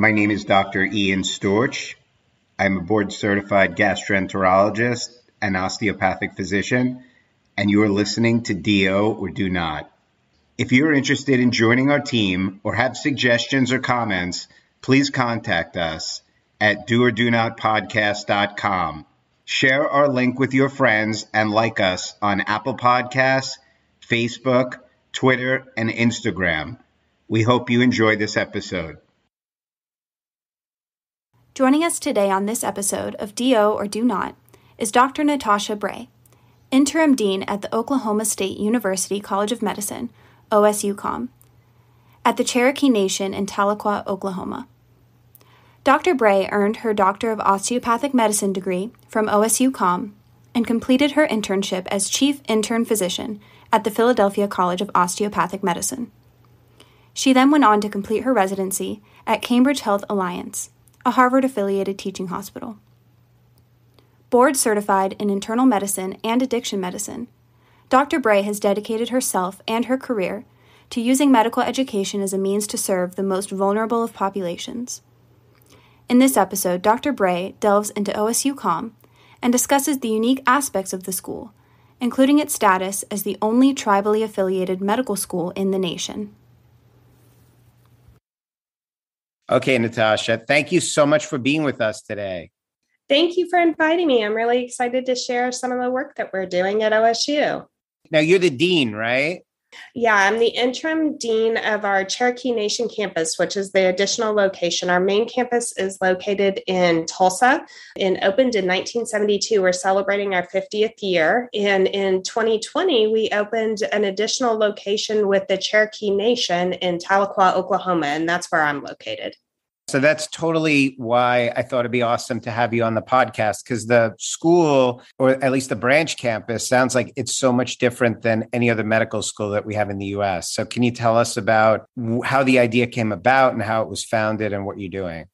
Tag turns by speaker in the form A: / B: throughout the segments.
A: My name is Dr. Ian Storch. I'm a board-certified gastroenterologist and osteopathic physician, and you are listening to D.O. or Do Not. If you're interested in joining our team or have suggestions or comments, please contact us at doordonotpodcast.com. Share our link with your friends and like us on Apple Podcasts, Facebook, Twitter, and Instagram. We hope you enjoy this episode.
B: Joining us today on this episode of D.O. or Do Not is Dr. Natasha Bray, Interim Dean at the Oklahoma State University College of Medicine, OSUCOM, at the Cherokee Nation in Tahlequah, Oklahoma. Dr. Bray earned her Doctor of Osteopathic Medicine degree from OSUCOM and completed her internship as Chief Intern Physician at the Philadelphia College of Osteopathic Medicine. She then went on to complete her residency at Cambridge Health Alliance, a Harvard-affiliated teaching hospital. Board certified in internal medicine and addiction medicine, Dr. Bray has dedicated herself and her career to using medical education as a means to serve the most vulnerable of populations. In this episode, Dr. Bray delves into OSUCOM and discusses the unique aspects of the school, including its status as the only tribally affiliated medical school in the nation.
A: Okay, Natasha, thank you so much for being with us today.
C: Thank you for inviting me. I'm really excited to share some of the work that we're doing at OSU.
A: Now, you're the dean, right?
C: Yeah, I'm the interim dean of our Cherokee Nation campus, which is the additional location. Our main campus is located in Tulsa and opened in 1972. We're celebrating our 50th year. And in 2020, we opened an additional location with the Cherokee Nation in Tahlequah, Oklahoma, and that's where I'm located.
A: So that's totally why I thought it'd be awesome to have you on the podcast, because the school, or at least the branch campus, sounds like it's so much different than any other medical school that we have in the U.S. So can you tell us about how the idea came about and how it was founded and what you're doing?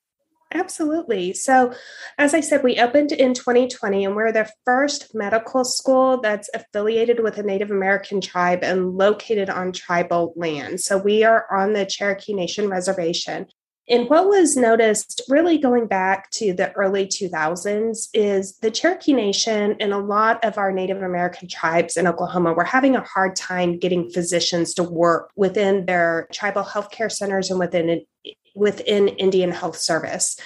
C: Absolutely. So, as I said, we opened in 2020, and we're the first medical school that's affiliated with a Native American tribe and located on tribal land. So we are on the Cherokee Nation reservation. And what was noticed really going back to the early 2000s is the Cherokee Nation and a lot of our Native American tribes in Oklahoma were having a hard time getting physicians to work within their tribal healthcare centers and within Indian Health Service.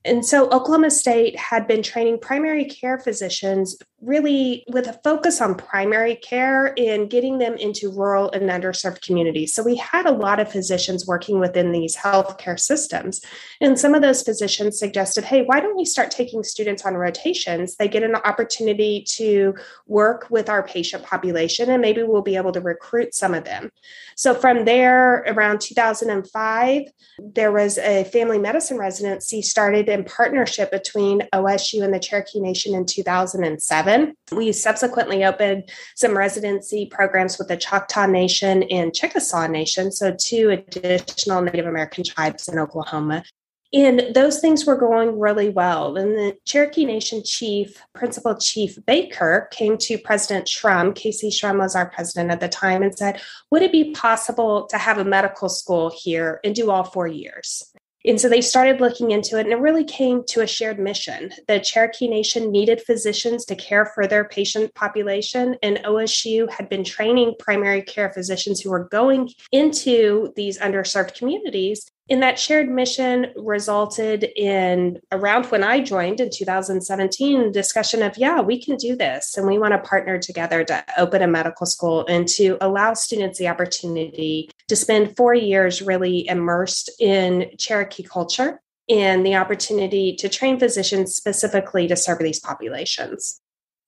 C: And so Oklahoma State had been training primary care physicians really with a focus on primary care and getting them into rural and underserved communities. So we had a lot of physicians working within these healthcare systems. And some of those physicians suggested, hey, why don't we start taking students on rotations? They get an opportunity to work with our patient population, and maybe we'll be able to recruit some of them. So from there, around 2005, there was a family medicine residency started in partnership between OSU and the Cherokee Nation in 2007. We subsequently opened some residency programs with the Choctaw Nation and Chickasaw Nation, so two additional Native American tribes in Oklahoma. And those things were going really well. And the Cherokee Nation Principal Chief Baker came to President Shrum, Casey Shrum was our president at the time, and said, would it be possible to have a medical school here and do all 4 years? And so they started looking into it, and it really came to a shared mission. The Cherokee Nation needed physicians to care for their patient population, and OSU had been training primary care physicians who were going into these underserved communities. And that shared mission resulted in, around when I joined in 2017, discussion of, yeah, we can do this. And we want to partner together to open a medical school and to allow students the opportunity to spend 4 years really immersed in Cherokee culture and the opportunity to train physicians specifically to serve these populations.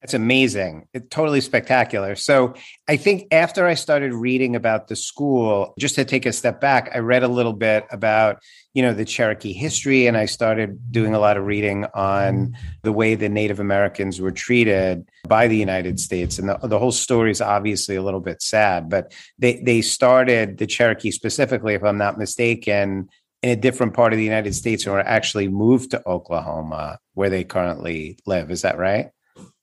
A: That's amazing. It's totally spectacular. So I think after I started reading about the school, just to take a step back, I read a little bit about, the Cherokee history, and I started doing a lot of reading on the way the Native Americans were treated by the United States. And the whole story is obviously a little bit sad, but they started, the Cherokee specifically, if I'm not mistaken, in a different part of the United States, or actually moved to Oklahoma, where they currently live. Is that right?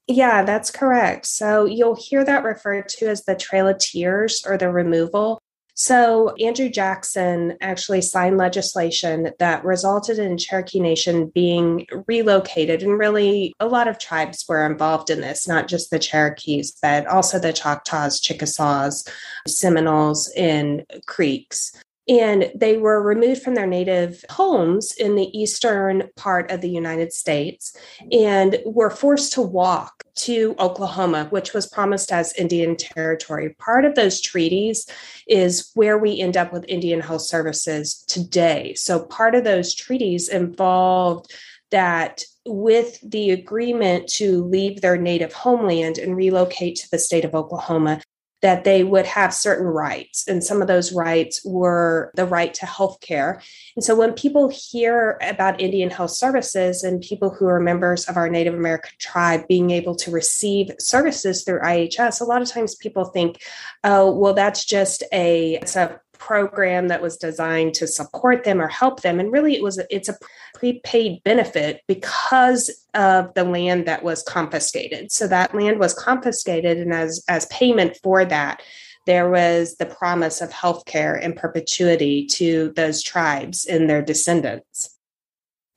C: Yeah, that's correct. So you'll hear that referred to as the Trail of Tears or the removal. So Andrew Jackson actually signed legislation that resulted in Cherokee Nation being relocated. And really, a lot of tribes were involved in this, not just the Cherokees, but also the Choctaws, Chickasaws, Seminoles, and Creeks. And they were removed from their native homes in the eastern part of the United States and were forced to walk to Oklahoma, which was promised as Indian territory. Part of those treaties is where we end up with Indian Health Services today. So part of those treaties involved that with the agreement to leave their native homeland and relocate to the state of Oklahoma, that they would have certain rights. And some of those rights were the right to health care. And so when people hear about Indian Health Services and people who are members of our Native American tribe being able to receive services through IHS, a lot of times people think, oh, well, that's just it's a program that was designed to support them or help them. And really it's a prepaid benefit because of the land that was confiscated. So that land was confiscated, and as payment for that, there was the promise of healthcare in perpetuity to those tribes and their descendants.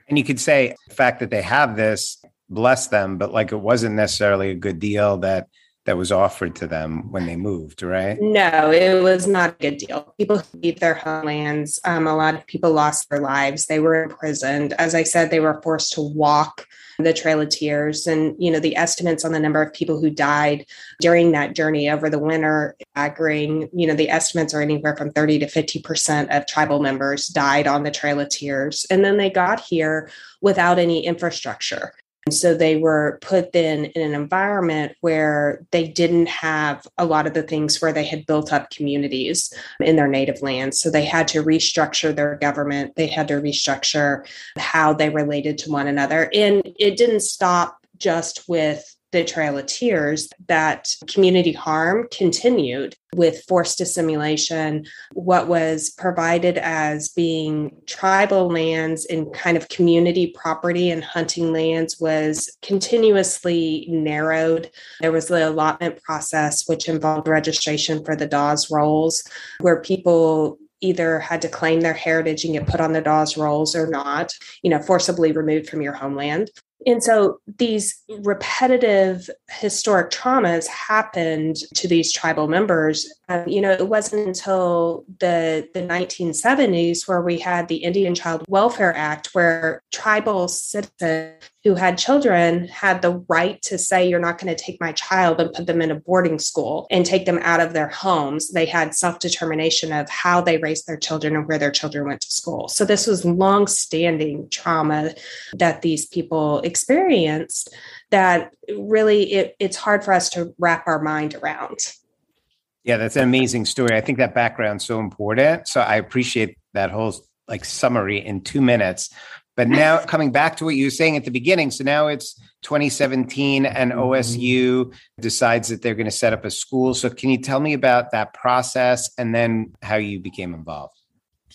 A: And you could say the fact that they have this, bless them, but like it wasn't necessarily a good deal that was offered to them when they moved, right?
C: No, it was not a good deal. People who leave their homelands, a lot of people lost their lives. They were imprisoned. As I said, they were forced to walk the Trail of Tears. And, the estimates on the number of people who died during that journey over the winter, staggering, the estimates are anywhere from 30 to 50% of tribal members died on the Trail of Tears. And then they got here without any infrastructure. And so they were put then in an environment where they didn't have a lot of the things where they had built up communities in their native lands. So they had to restructure their government. They had to restructure how they related to one another. And it didn't stop just with the Trail of Tears. That community harm continued with forced assimilation. What was provided as being tribal lands and kind of community property and hunting lands was continuously narrowed. There was the allotment process, which involved registration for the Dawes rolls, where people either had to claim their heritage and get put on the Dawes rolls or not, forcibly removed from your homeland. And so these repetitive historic traumas happened to these tribal members. It wasn't until the 1970s where we had the Indian Child Welfare Act, where tribal citizens who had children had the right to say, you're not going to take my child and put them in a boarding school and take them out of their homes. They had self-determination of how they raised their children and where their children went to school. So this was long-standing trauma that these people experienced that really it's hard for us to wrap our mind around.
A: Yeah, that's an amazing story. I think that background's so important. So I appreciate that whole summary in 2 minutes. But now coming back to what you were saying at the beginning. So now it's 2017 and OSU decides that they're going to set up a school. So can you tell me about that process and then how you became involved?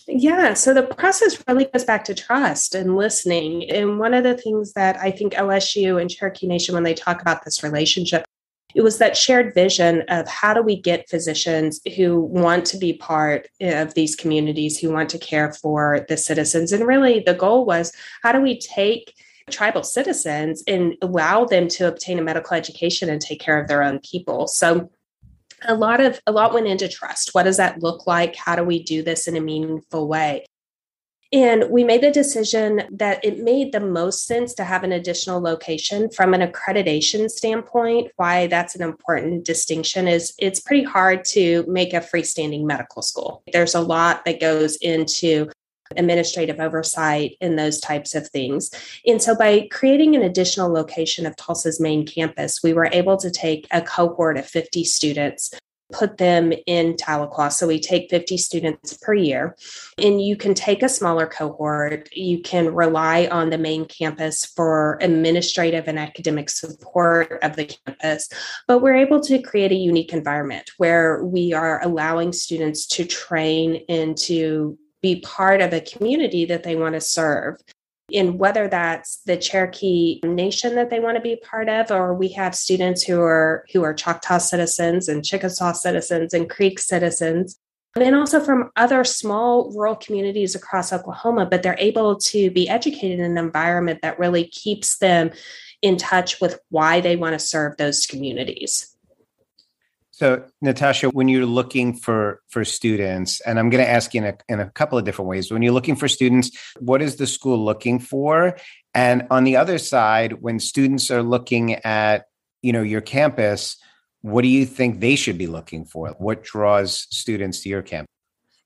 C: Yeah, so the process really goes back to trust and listening. And one of the things that I think OSU and Cherokee Nation, when they talk about this relationship, it was that shared vision of how do we get physicians who want to be part of these communities, who want to care for the citizens. And really the goal was, how do we take tribal citizens and allow them to obtain a medical education and take care of their own people? So a lot went into trust. What does that look like? How do we do this in a meaningful way? And we made the decision that it made the most sense to have an additional location from an accreditation standpoint. Why that's an important distinction is it's pretty hard to make a freestanding medical school. There's a lot that goes into administrative oversight and those types of things. And so by creating an additional location of Tulsa's main campus, we were able to take a cohort of 50 students, put them in Tahlequah. So we take 50 students per year, and you can take a smaller cohort. You can rely on the main campus for administrative and academic support of the campus, but we're able to create a unique environment where we are allowing students to train and to be part of a community that they want to serve. And whether that's the Cherokee Nation that they want to be part of, or we have students who are Choctaw citizens and Chickasaw citizens and Creek citizens, and also from other small rural communities across Oklahoma, but they're able to be educated in an environment that really keeps them in touch with why they want to serve those communities.
A: So, Natasha, when you're looking for students, and I'm going to ask you in a couple of different ways, when you're looking for students, what is the school looking for? And on the other side, when students are looking at, your campus, what do you think they should be looking for? What draws students to your campus?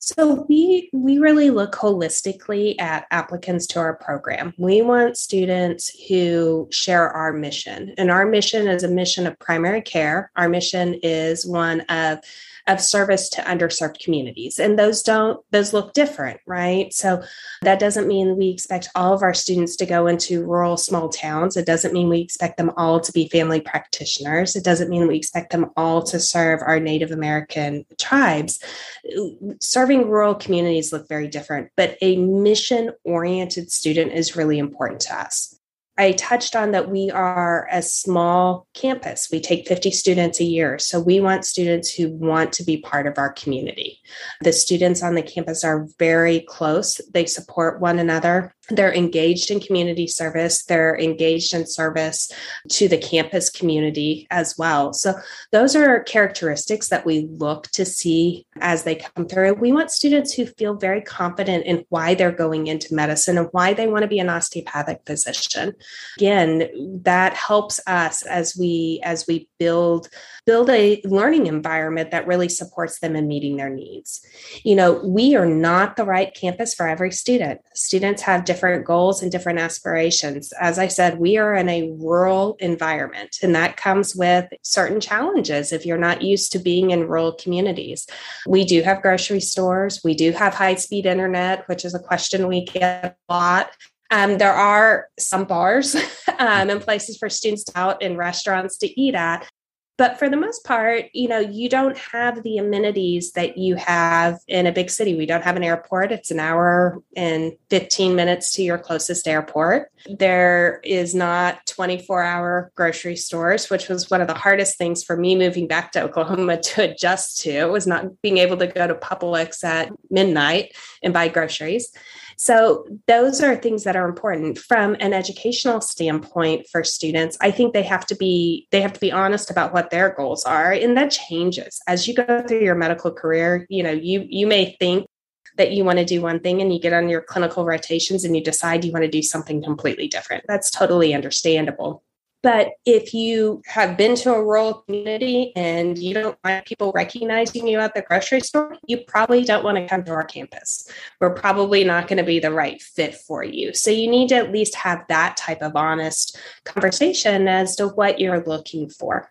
C: So we really look holistically at applicants to our program. We want students who share our mission, and our mission is a mission of primary care. Our mission is one of service to underserved communities, and those look different, right? So that doesn't mean we expect all of our students to go into rural small towns. It doesn't mean we expect them all to be family practitioners. It doesn't mean we expect them all to serve our Native American tribes. Serving rural communities look very different, but a mission-oriented student is really important to us. I touched on that we are a small campus. We take 50 students a year. So we want students who want to be part of our community. The students on the campus are very close. They support one another. They're engaged in community service. They're engaged in service to the campus community as well. So those are characteristics that we look to see as they come through. We want students who feel very confident in why they're going into medicine and why they want to be an osteopathic physician. Again, that helps us as we build a learning environment that really supports them in meeting their needs. We are not the right campus for every student. Students have different goals and different aspirations. As I said, we are in a rural environment, and that comes with certain challenges if you're not used to being in rural communities. We do have grocery stores. We do have high-speed internet, which is a question we get a lot. There are some bars and places for students to out and restaurants to eat at. But for the most part, you don't have the amenities that you have in a big city. We don't have an airport. It's an hour and 15 minutes to your closest airport. There is not 24-hour grocery stores, which was one of the hardest things for me moving back to Oklahoma to adjust to, was not being able to go to Publix at midnight and buy groceries. So those are things that are important from an educational standpoint for students. I think they have to be honest about what their goals are, and that changes as you go through your medical career. You may think that you want to do one thing and you get on your clinical rotations and you decide you want to do something completely different. That's totally understandable. But if you have been to a rural community and you don't want people recognizing you at the grocery store, you probably don't want to come to our campus. We're probably not going to be the right fit for you. So you need to at least have that type of honest conversation as to what you're looking for.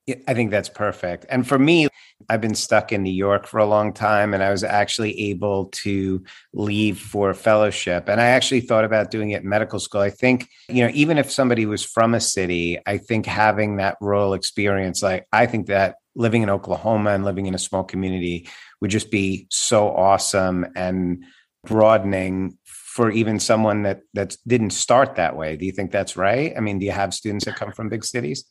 A: Yeah, I think that's perfect. And for me, I've been stuck in New York for a long time, and I was actually able to leave for fellowship. And I actually thought about doing it in medical school. I think, even if somebody was from a city, I think having that rural experience, I think that living in Oklahoma and living in a small community would just be so awesome and broadening for even someone that didn't start that way. Do you think that's right? I mean, do you have students that come from big cities?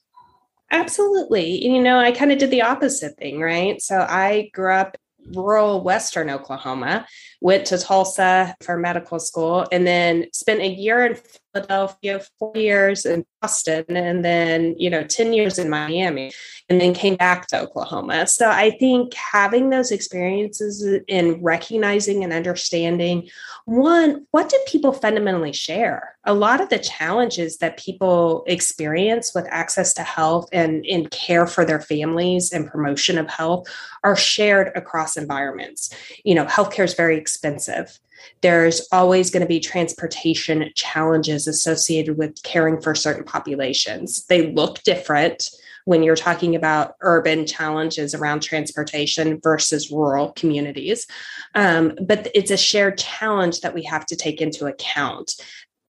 C: Absolutely. I kind of did the opposite thing, right? So I grew up rural Western Oklahoma, went to Tulsa for medical school, and then spent a year in Philadelphia, 4 years in Boston, and then, 10 years in Miami, and then came back to Oklahoma. So I think having those experiences in recognizing and understanding, one, what do people fundamentally share? A lot of the challenges that people experience with access to health and in care for their families and promotion of health are shared across environments. Healthcare is very expensive. There's always going to be transportation challenges associated with caring for certain populations. They look different when you're talking about urban challenges around transportation versus rural communities. But it's a shared challenge that we have to take into account.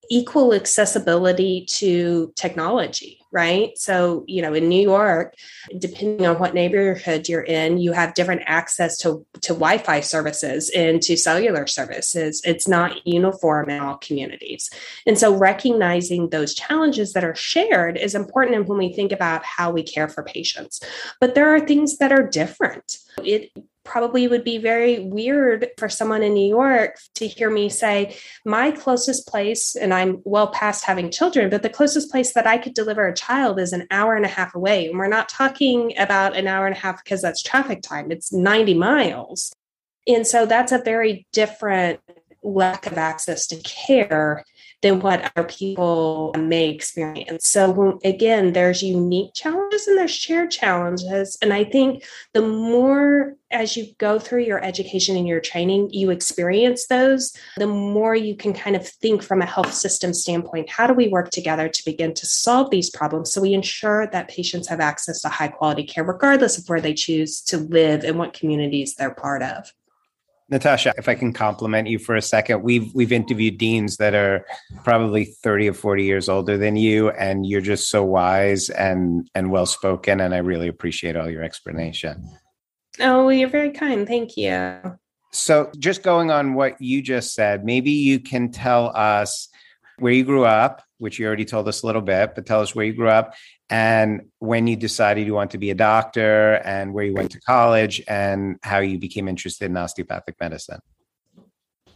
C: Equal accessibility to technology, right? So, in New York, depending on what neighborhood you're in, you have different access to Wi-Fi services and to cellular services. It's not uniform in all communities. And so recognizing those challenges that are shared is important when we think about how we care for patients. But there are things that are different. probably would be very weird for someone in New York to hear me say, my closest place, and I'm well past having children, but the closest place that I could deliver a child is an hour and a half away. And we're not talking about an hour and a half because that's traffic time. It's 90 miles. And so that's a very different lack of access to care than what other people may experience. So again, there's unique challenges and there's shared challenges. And I think the more as you go through your education and your training, you experience those, the more you can kind of think from a health system standpoint, how do we work together to begin to solve these problems so we ensure that patients have access to high quality care, regardless of where they choose to live and what communities they're part of.
A: Natasha, if I can compliment you for a second, we've interviewed deans that are probably 30 or 40 years older than you, and you're just so wise and well-spoken, and I really appreciate all your explanation.
C: Oh, you're very kind. Thank you.
A: So just going on what you just said, maybe you can tell us where you grew up, which you already told us a little bit, but tell us where you grew up and when you decided you want to be a doctor and where you went to college and how you became interested in osteopathic medicine.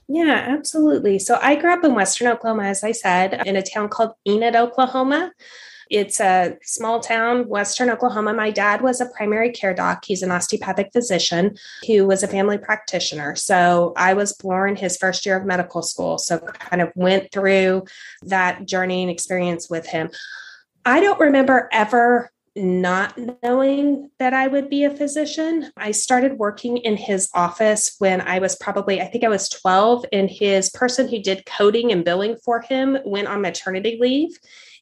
C: Yeah, absolutely. So I grew up in Western Oklahoma, as I said, in a town called Enid, Oklahoma. It's a small town, Western Oklahoma. My dad was a primary care doc. He's an osteopathic physician who was a family practitioner. So I was born his first year of medical school. So kind of went through that journey and experience with him. I don't remember ever not knowing that I would be a physician. I started working in his office when I was I think I was 12, and his person who did coding and billing for him went on maternity leave.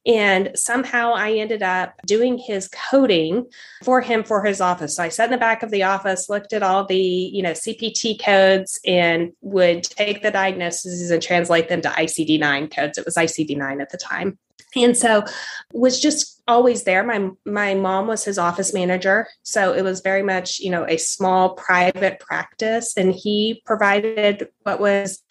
C: And somehow I ended up doing his coding for him for his office. So I sat in the back of the office, looked at all the, CPT codes, and would take the diagnoses and translate them to ICD-9 codes. It was ICD-9 at the time. And so was just always there. My mom was his office manager. So it was very much, a small private practice. And he provided what was,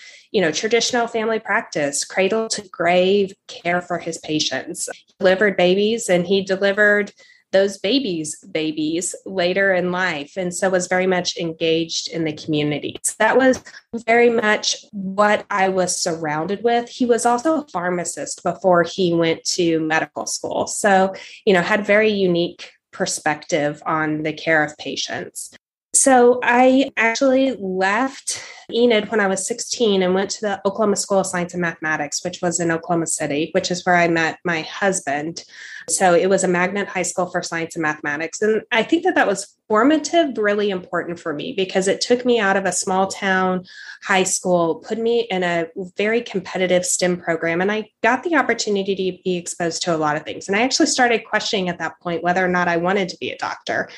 C: traditional family practice, cradle to grave care for his patients. He delivered babies, and he delivered those babies later in life. And so was very much engaged in the community. So that was very much what I was surrounded with. He was also a pharmacist before he went to medical school. So, had very unique perspective on the care of patients. So I actually left Enid when I was 16 and went to the Oklahoma School of Science and Mathematics, which was in Oklahoma City, which is where I met my husband. So it was a magnet high school for science and mathematics. And I think that was formative, really important for me because it took me out of a small town high school, put me in a very competitive STEM program. And I got the opportunity to be exposed to a lot of things. And I actually started questioning at that point whether or not I wanted to be a doctor.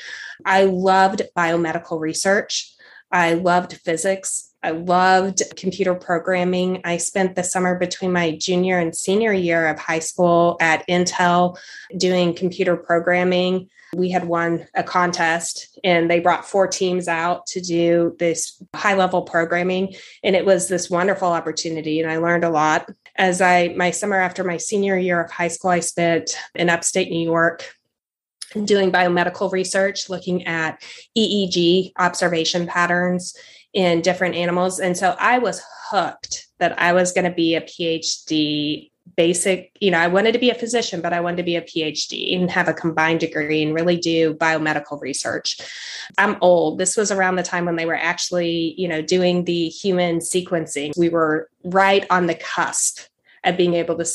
C: I loved biomedical research. I loved physics. I loved computer programming. I spent the summer between my junior and senior year of high school at Intel doing computer programming. We had won a contest and they brought 4 teams out to do this high-level programming. And it was this wonderful opportunity. And I learned a lot. My summer after my senior year of high school, I spent in upstate New York doing biomedical research, looking at EEG observation patterns in different animals. And so I was hooked that I was going to be a PhD I wanted to be a physician, but I wanted to be a PhD and have a combined degree and really do biomedical research. I'm old. This was around the time when they were actually, doing the human sequencing. We were right on the cusp of being able to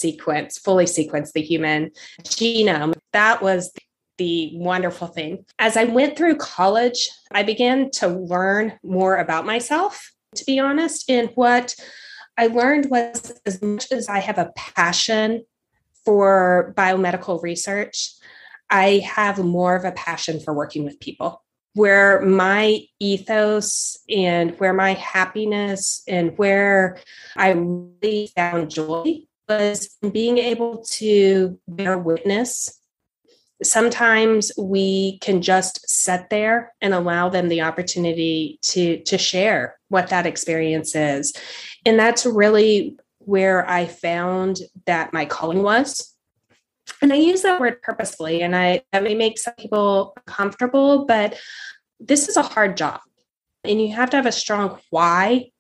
C: fully sequence the human genome. That was the wonderful thing. As I went through college, I began to learn more about myself, to be honest. And what I learned was, as much as I have a passion for biomedical research, I have more of a passion for working with people. Where my ethos and where my happiness and where I really found joy was in being able to bear witness. Sometimes we can just sit there and allow them the opportunity to share what that experience is. And that's really where I found that my calling was. And I use that word purposefully, and that may make some people uncomfortable, but this is a hard job. And you have to have a strong why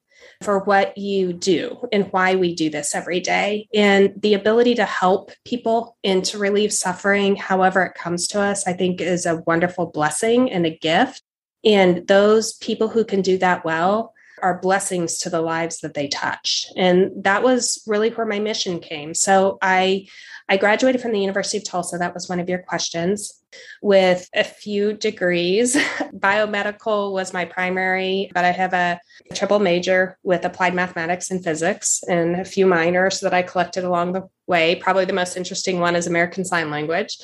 C: for what you do and why we do this every day. And the ability to help people and to relieve suffering, however it comes to us, I think is a wonderful blessing and a gift. And those people who can do that well are blessings to the lives that they touch. And that was really where my mission came. So I graduated from the University of Tulsa. That was one of your questions, with a few degrees. Biomedical was my primary, but I have a triple major with applied mathematics and physics and a few minors that I collected along the way. Probably the most interesting one is American Sign Language.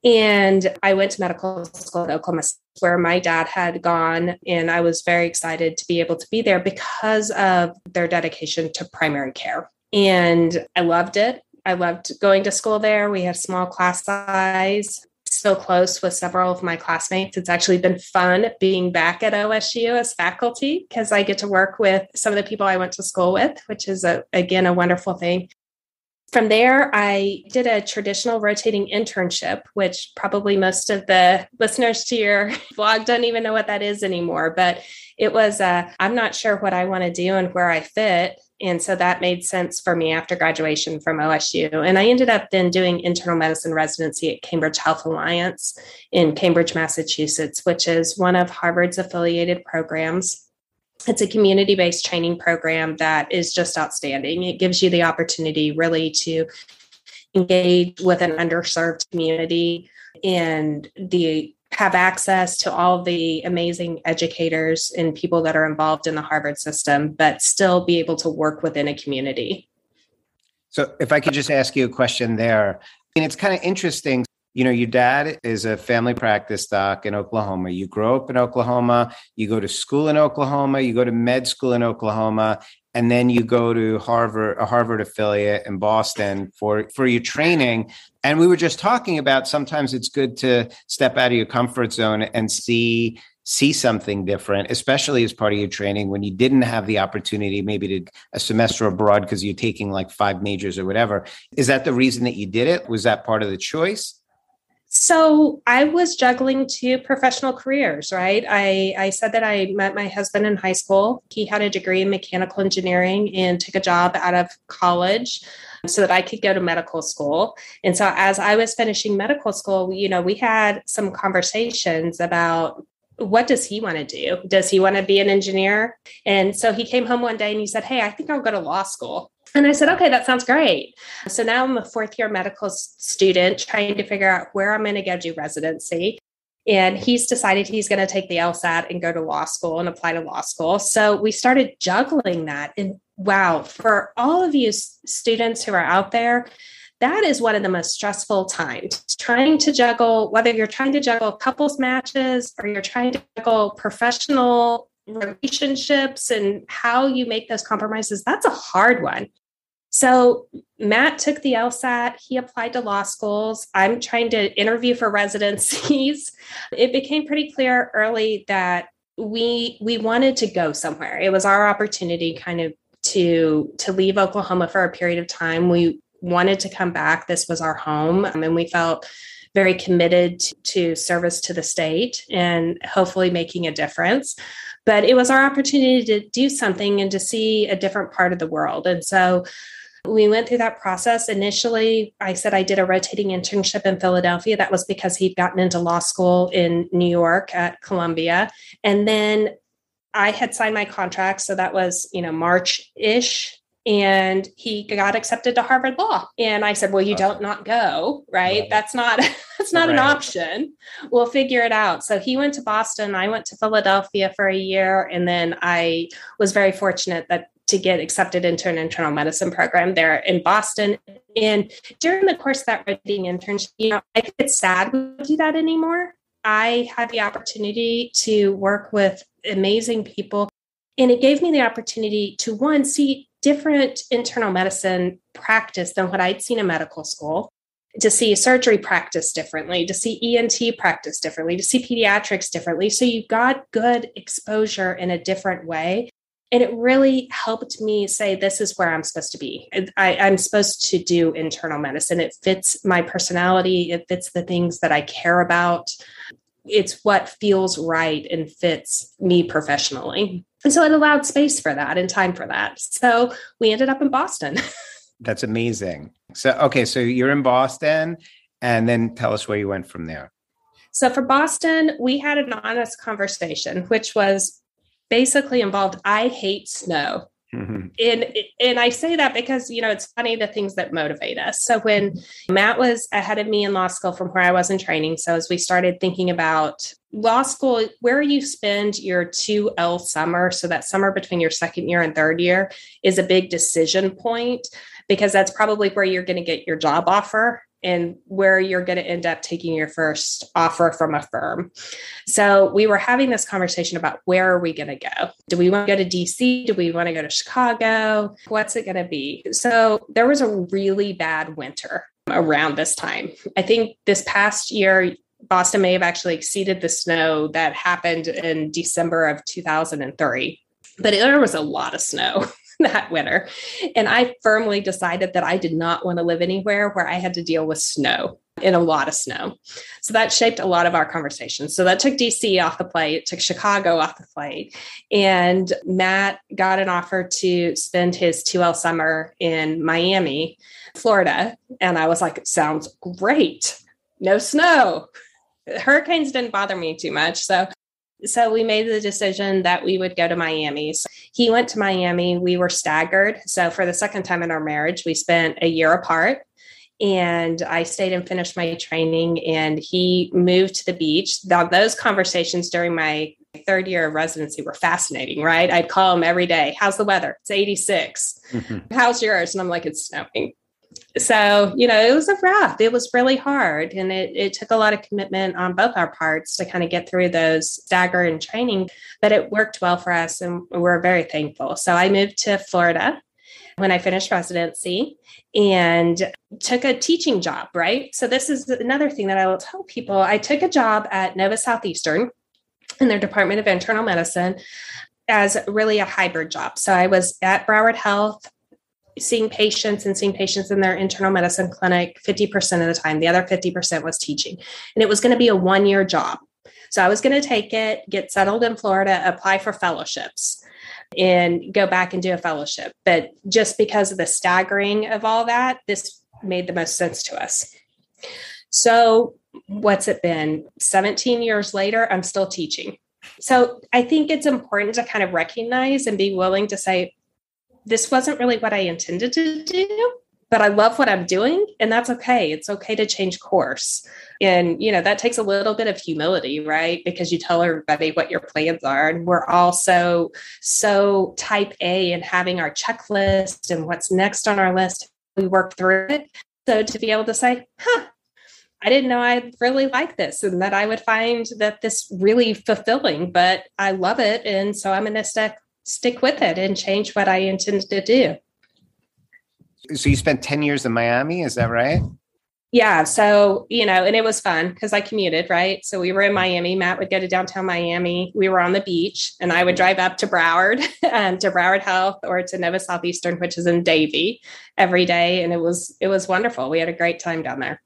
C: And I went to medical school at Oklahoma, where my dad had gone, and I was very excited to be able to be there because of their dedication to primary care. And I loved it. I loved going to school there. We had small class size, still close with several of my classmates. It's actually been fun being back at OSU as faculty because I get to work with some of the people I went to school with, which is, again, a wonderful thing. From there, I did a traditional rotating internship, which probably most of the listeners to your blog don't even know what that is anymore. But it was, I'm not sure what I want to do and where I fit. And so that made sense for me after graduation from OSU. And I ended up then doing internal medicine residency at Cambridge Health Alliance in Cambridge, Massachusetts, which is one of Harvard's affiliated programs. It's a community-based training program that is just outstanding. It gives you the opportunity really to engage with an underserved community and have access to all the amazing educators and people that are involved in the Harvard system, but still be able to work within a community.
A: So if I could just ask you a question there, and it's kind of interesting. You know, your dad is a family practice doc in Oklahoma. You grow up in Oklahoma, you go to school in Oklahoma, you go to med school in Oklahoma, and then you go to Harvard, a Harvard affiliate in Boston for your training. And we were just talking about sometimes it's good to step out of your comfort zone and see something different, especially as part of your training when you didn't have the opportunity maybe to a semester abroad because you're taking like 5 majors or whatever. Is that the reason that you did it? Was that part of the choice?
C: So I was juggling 2 professional careers, right? I said that I met my husband in high school. He had a degree in mechanical engineering and took a job out of college so that I could go to medical school. And so as I was finishing medical school, we had some conversations about what does he want to do? Does he want to be an engineer? And so he came home one day and he said, "Hey, I think I'll go to law school." And I said, "Okay, that sounds great." So now I'm a 4th year medical student trying to figure out where I'm going to go do residency. And he's decided he's going to take the LSAT and go to law school and apply to law school. So we started juggling that. And wow, for all of you students who are out there, that is one of the most stressful times, trying to juggle, whether you're trying to juggle couples matches or you're trying to juggle professional relationships and how you make those compromises. That's a hard one. So Matt took the LSAT. He applied to law schools. I'm trying to interview for residencies. It became pretty clear early that we wanted to go somewhere. It was our opportunity kind of to leave Oklahoma for a period of time. We wanted to come back. This was our home. And we felt very committed to service to the state and hopefully making a difference. But it was our opportunity to do something and to see a different part of the world. And so we went through that process. Initially, I said I did a rotating internship in Philadelphia. That was because he'd gotten into law school in New York at Columbia. And then I had signed my contract. So that was, March-ish. And he got accepted to Harvard Law. And I said, well, you don't not go, right? Right. That's not an option. We'll figure it out. So he went to Boston. I went to Philadelphia for a year. And then I was very fortunate to get accepted into an internal medicine program there in Boston. And during the course of that rotating internship, I think it's sad we don't do that anymore. I had the opportunity to work with amazing people. And it gave me the opportunity to, one, see different internal medicine practice than what I'd seen in medical school, to see surgery practice differently, to see ENT practice differently, to see pediatrics differently. So you got good exposure in a different way. And it really helped me say, this is where I'm supposed to be. I'm supposed to do internal medicine. It fits my personality. It fits the things that I care about. it's what feels right and fits me professionally. And so it allowed space for that and time for that. So we ended up in Boston.
A: That's amazing. So, okay, so you're in Boston, and then tell us where you went from there.
C: So for Boston, we had an honest conversation, which was basically involved, I hate snow. Mm-hmm. And I say that because, it's funny, the things that motivate us. So when Matt was ahead of me in law school from where I was in training, so as we started thinking about law school, where you spend your 2L summer, so that summer between your second year and third year is a big decision point, because that's probably where you're going to get your job offer and where you're going to end up taking your first offer from a firm. So we were having this conversation about, where are we going to go? Do we want to go to DC? Do we want to go to Chicago? What's it going to be? So there was a really bad winter around this time. I think this past year, Boston may have actually exceeded the snow that happened in December of 2003, but there was a lot of snow that winter. And I firmly decided that I did not want to live anywhere where I had to deal with snow, and a lot of snow. So that shaped a lot of our conversations. So that took DC off the plate, took Chicago off the plate. And Matt got an offer to spend his 2L summer in Miami, Florida. And I was like, it sounds great. No snow. Hurricanes didn't bother me too much. So we made the decision that we would go to Miami. So he went to Miami. We were staggered. So for the second time in our marriage, we spent a year apart, and I stayed and finished my training, and he moved to the beach. Now, those conversations during my third year of residency were fascinating, right? I'd call him every day. How's the weather? It's 86. Mm-hmm. How's yours? And I'm like, it's snowing. So, it was a rough. It was really hard. And it took a lot of commitment on both our parts to kind of get through those stagger and training, but it worked well for us, and we're very thankful. So I moved to Florida when I finished residency and took a teaching job, right? So this is another thing that I will tell people. I took a job at Nova Southeastern in their Department of Internal Medicine as really a hybrid job. So I was at Broward Health, seeing patients in their internal medicine clinic 50% of the time. The other 50% was teaching. And it was going to be a 1-year job. So I was going to take it, get settled in Florida, apply for fellowships, and go back and do a fellowship. But just because of the staggering of all that, this made the most sense to us. So what's it been? 17 years later, I'm still teaching. So I think it's important to kind of recognize and be willing to say, this wasn't really what I intended to do, but I love what I'm doing, and that's okay. It's okay to change course. And, that takes a little bit of humility, right? Because you tell everybody what your plans are. And we're all so type A and having our checklist and what's next on our list. We work through it. So to be able to say, I didn't know I really like this, and that I would find that this really fulfilling, but I love it. And so I'm going to stick with it and change what I intended to do.
A: So you spent 10 years in Miami, is that right?
C: Yeah. So, and it was fun because I commuted, right? So we were in Miami. Matt would go to downtown Miami. We were on the beach, and I would drive up to Broward, to Broward Health, or to Nova Southeastern, which is in Davie, every day. And it was wonderful. We had a great time down there.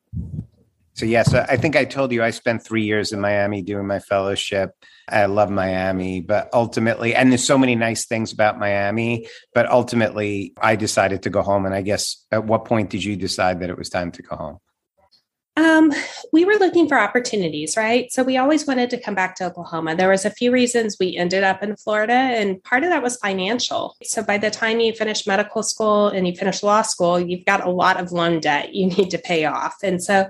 A: So yes, I think I told you I spent 3 years in Miami doing my fellowship. I love Miami, but ultimately, and there's so many nice things about Miami, but ultimately I decided to go home. And I guess at what point did you decide that it was time to go home?
C: We were looking for opportunities, right? So we always wanted to come back to Oklahoma. There was a few reasons we ended up in Florida, and part of that was financial. So by the time you finish medical school and you finish law school, you've got a lot of loan debt you need to pay off. And so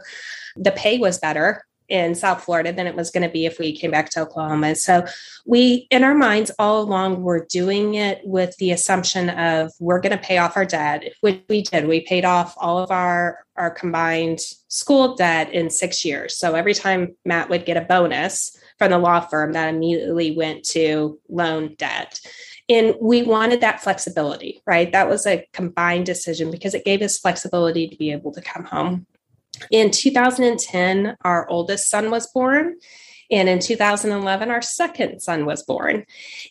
C: the pay was better in South Florida than it was going to be if we came back to Oklahoma. So we, in our minds all along, were doing it with the assumption of we're going to pay off our debt, which we did. We paid off all of our combined school debt in 6 years. So every time Matt would get a bonus from the law firm, that immediately went to loan debt. And we wanted that flexibility, right? That was a combined decision because it gave us flexibility to be able to come home. In 2010, our oldest son was born. And in 2011, our second son was born.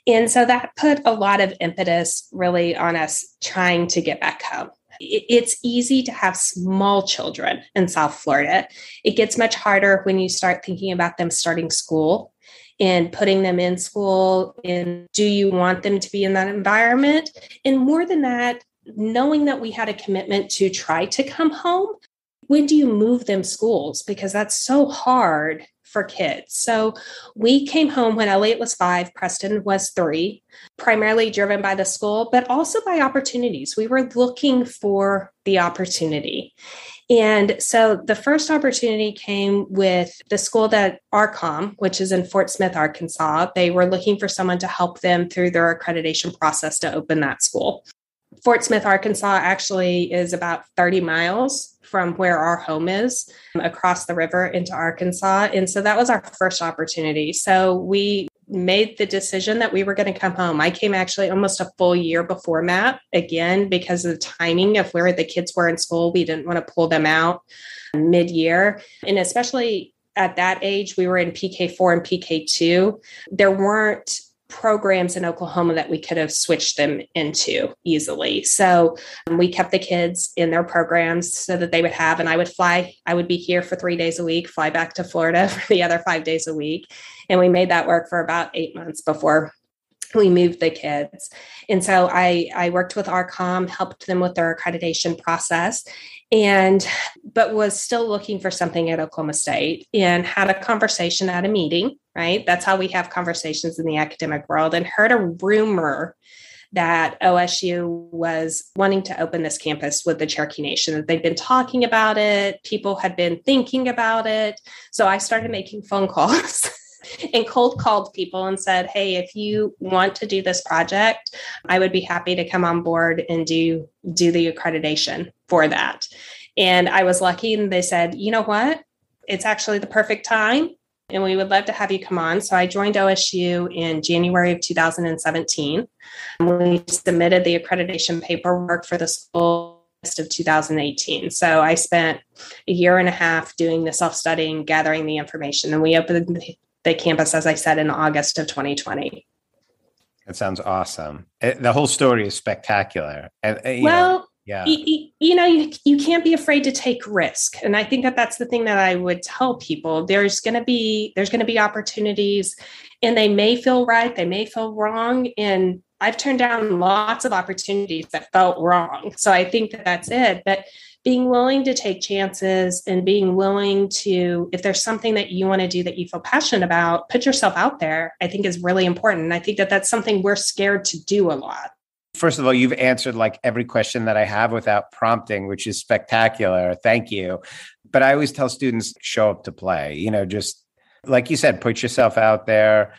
C: And so that put a lot of impetus really on us trying to get back home. It's easy to have small children in South Florida. It gets much harder when you start thinking about them starting school and putting them in school. And do you want them to be in that environment? And more than that, knowing that we had a commitment to try to come home, when do you move them schools? Because that's so hard for kids. So we came home when Elliot was 5, Preston was 3, primarily driven by the school, but also by opportunities. We were looking for the opportunity. And so the first opportunity came with the school that ARCOM, which is in Fort Smith, Arkansas. They were looking for someone to help them through their accreditation process to open that school. Fort Smith, Arkansas actually is about 30 miles from where our home is, across the river into Arkansas. And so that was our first opportunity. So we made the decision that we were going to come home. I came actually almost a full year before Matt, again, because of the timing of where the kids were in school. We didn't want to pull them out mid-year. And especially at that age, we were in PK4 and PK2. There weren't programs in Oklahoma that we could have switched them into easily. So we kept the kids in their programs so that they would have, and I would be here for 3 days a week, fly back to Florida for the other 5 days a week. And we made that work for about 8 months before we moved the kids. And so I worked with ARCOM, helped them with their accreditation process, but was still looking for something at Oklahoma State and had a conversation at a meeting, right? That's how we have conversations in the academic world, and heard a rumor that OSU was wanting to open this campus with the Cherokee Nation, that they'd been talking about it. People had been thinking about it. So I started making phone calls and cold called people and said, hey, if you want to do this project, I would be happy to come on board and do the accreditation for that. And I was lucky, and they said, you know what? It's actually the perfect time, and we would love to have you come on. So I joined OSU in January of 2017. We submitted the accreditation paperwork for the school of 2018. So I spent a year and a half doing the self-studying, gathering the information, and we opened the campus, as I said, in August of 2020.
A: That sounds awesome. The whole story is spectacular. And
C: you can't be afraid to take risk. And I think that that's the thing that I would tell people. There's going to be opportunities, and they may feel right, they may feel wrong. And I've turned down lots of opportunities that felt wrong. So I think that that's it. But being willing to take chances and being willing to, if there's something that you want to do that you feel passionate about, put yourself out there, I think is really important. And I think that that's something we're scared to do a lot.
A: First of all, you've answered like every question that I have without prompting, which is spectacular. Thank you. But I always tell students, show up to play, just like you said, put yourself out there,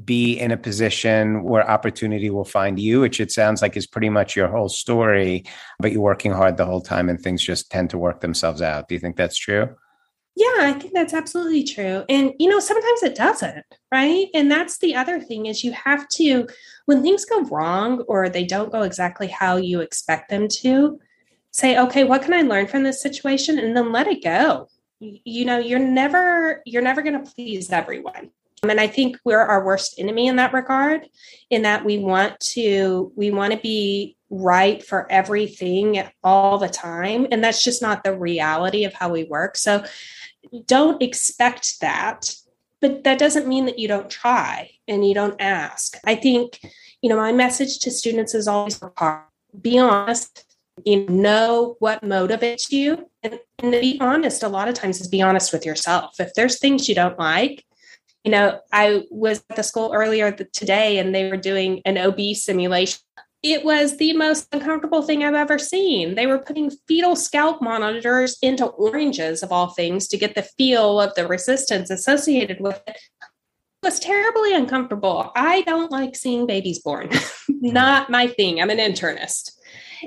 A: be in a position where opportunity will find you, which it sounds like is pretty much your whole story, but you're working hard the whole time and things just tend to work themselves out. Do you think that's true?
C: Yeah, I think that's absolutely true. And, sometimes it doesn't, right? And that's the other thing is you have to, when things go wrong or they don't go exactly how you expect them to, say, okay, what can I learn from this situation? And then let it go. You're never going to please everyone. And I think we're our worst enemy in that regard, in that we want to be right for everything all the time. And that's just not the reality of how we work. So don't expect that, but that doesn't mean that you don't try and you don't ask. I think, my message to students is always be honest, know what motivates you. And to be honest, a lot of times is be honest with yourself. If there's things you don't like, I was at the school earlier today and they were doing an OB simulation. It was the most uncomfortable thing I've ever seen. They were putting fetal scalp monitors into oranges, of all things, to get the feel of the resistance associated with it. It was terribly uncomfortable. I don't like seeing babies born. Not my thing. I'm an internist.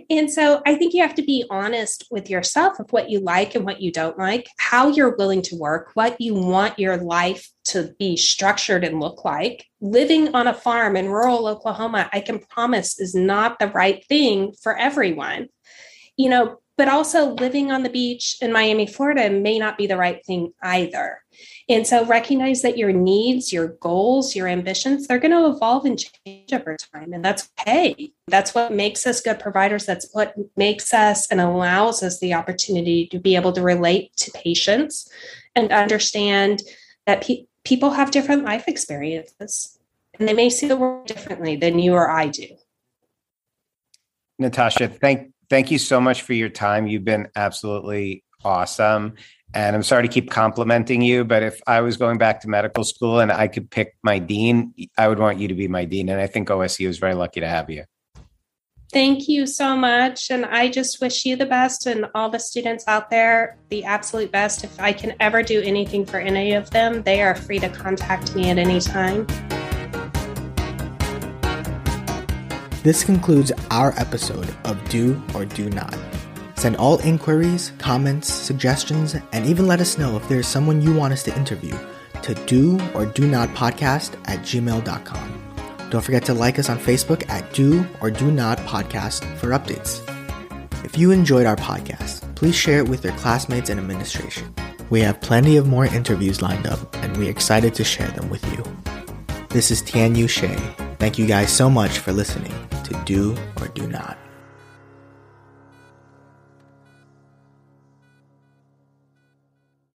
C: And so I think you have to be honest with yourself of what you like and what you don't like, how you're willing to work, what you want your life to be structured and look like. Living on a farm in rural Oklahoma, I can promise, is not the right thing for everyone. but also living on the beach in Miami, Florida may not be the right thing either. And so recognize that your needs, your goals, your ambitions, they're going to evolve and change over time. And that's okay. That's what makes us good providers. That's what makes us and allows us the opportunity to be able to relate to patients and understand that people have different life experiences and they may see the world differently than you or I do.
A: Natasha, thank you so much for your time. You've been absolutely awesome. And I'm sorry to keep complimenting you, but if I was going back to medical school and I could pick my dean, I would want you to be my dean. And I think OSU is very lucky to have you.
C: Thank you so much. And I just wish you the best and all the students out there, the absolute best. If I can ever do anything for any of them, they are free to contact me at any time.
D: This concludes our episode of Do or Do Not. Send all inquiries, comments, suggestions, and even let us know if there's someone you want us to interview to doordonotpodcast@gmail.com. Don't forget to like us on Facebook at Do or Do Not Podcast for updates. If you enjoyed our podcast, please share it with your classmates and administration. We have plenty of more interviews lined up, and we're excited to share them with you. This is Tian Yu Shea. Thank you guys so much for listening to Do or Do Not.